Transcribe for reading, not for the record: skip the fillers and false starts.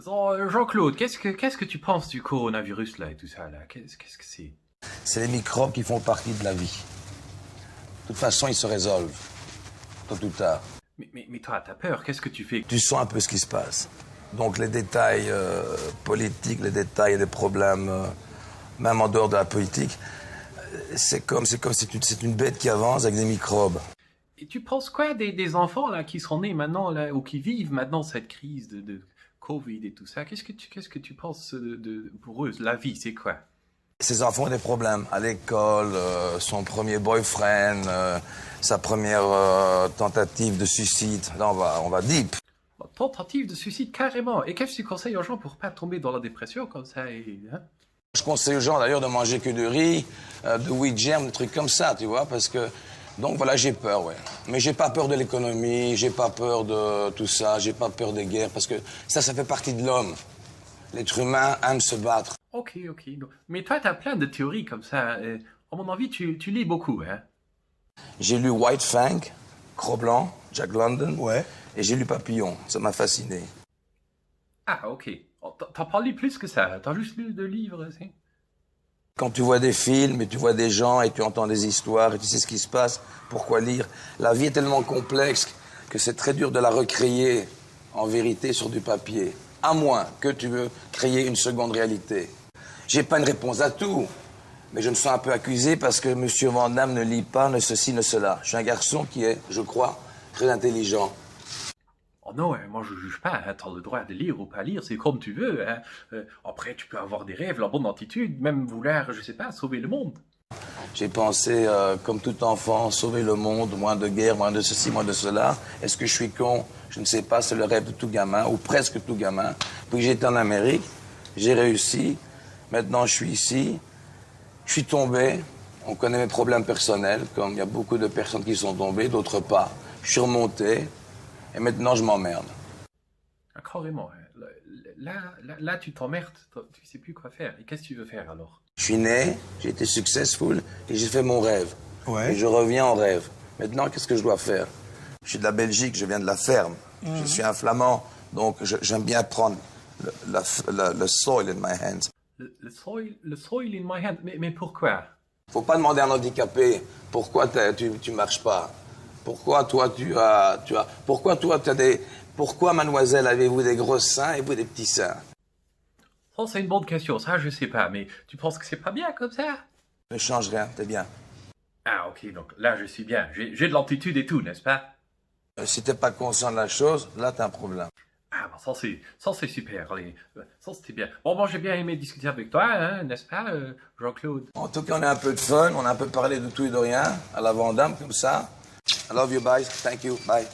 Jean-Claude, qu'est-ce que tu penses du coronavirus là et tout ça là? Qu'est-ce que c'est? C'est les microbes qui font partie de la vie. De toute façon, ils se résolvent, tôt ou tard. Mais toi, t'as peur, qu'est-ce que tu fais? Tu sens un peu ce qui se passe. Donc les détails politiques, les détails des problèmes, même en dehors de la politique, c'est une bête qui avance avec des microbes. Et tu penses quoi des enfants là qui sont nés maintenant là ou qui vivent maintenant cette crise de Covid et tout ça? Qu'est-ce que tu penses pour eux? La vie, c'est quoi? Ces enfants ont des problèmes à l'école, son premier boyfriend, sa première tentative de suicide. Là, on va deep. Tentative de suicide carrément. Et qu'est-ce que tu conseilles aux gens pour pas tomber dans la dépression comme ça hein? Je conseille aux gens d'ailleurs de manger que de riz, de wheat germ, des trucs comme ça, tu vois, parce que... Donc voilà, j'ai peur, ouais. Mais j'ai pas peur de l'économie, j'ai pas peur de tout ça, j'ai pas peur des guerres, parce que ça fait partie de l'homme. L'être humain aime se battre. Ok. Mais toi, t'as plein de théories comme ça. À mon avis, tu lis beaucoup, hein? J'ai lu White Fang, Cro-Blanc, Jack London, Ouais. et j'ai lu Papillon, ça m'a fasciné. Ah, ok. Oh, t'as pas lu plus que ça. T'as juste lu de livres, c'est... Quand tu vois des films et tu vois des gens et tu entends des histoires et tu sais ce qui se passe, pourquoi lire? La vie est tellement complexe que c'est très dur de la recréer en vérité sur du papier. À moins que tu veux créer une seconde réalité. J'ai pas une réponse à tout, mais je me sens un peu accusé parce que Monsieur Van Damme ne lit pas, ne ceci, ne cela. Je suis un garçon qui est, je crois, très intelligent. Oh non, moi je juge pas, hein. T'as le droit de lire ou pas lire, c'est comme tu veux, hein. Après, tu peux avoir des rêves, la bonne attitude, même vouloir, je sais pas, sauver le monde. J'ai pensé, comme tout enfant, sauver le monde, moins de guerre, moins de ceci, moins de cela. Est-ce que je suis con? Je ne sais pas, c'est le rêve de tout gamin, ou presque tout gamin. Puis j'étais en Amérique, j'ai réussi, maintenant je suis ici, je suis tombé, on connaît mes problèmes personnels, comme il y a beaucoup de personnes qui sont tombées, d'autres pas. Je suis remonté, et maintenant je m'emmerde. Ah, carrément, hein. Là, tu t'emmerdes, tu sais plus quoi faire. Et qu'est-ce que tu veux faire alors? Je suis né, j'ai été successful, et j'ai fait mon rêve. Ouais. Et je reviens en rêve. Maintenant, qu'est-ce que je dois faire? Je suis de la Belgique, je viens de la ferme. Je suis un flamand, donc j'aime bien prendre le soil in my hands. Le soil in my hand, mais pourquoi? Faut pas demander à un handicapé pourquoi tu marches pas. Pourquoi toi pourquoi mademoiselle avez-vous des gros seins et vous des petits seins? Ça, c'est une bonne question, ça je sais pas, mais tu penses que c'est pas bien comme ça? Ne change rien, t'es bien. Ah ok, donc là je suis bien, j'ai de l'amplitude et tout, n'est-ce pas? Si t'es pas conscient de la chose, là t'as un problème. Ah bon, ça c'est super, allez, ça c'était bien. Bon, j'ai bien aimé discuter avec toi, hein, n'est-ce pas, Jean-Claude? En tout cas, on a un peu de fun, on a un peu parlé de tout et de rien, à la Van Damme, comme ça. I love you, bye. Thank you, bye.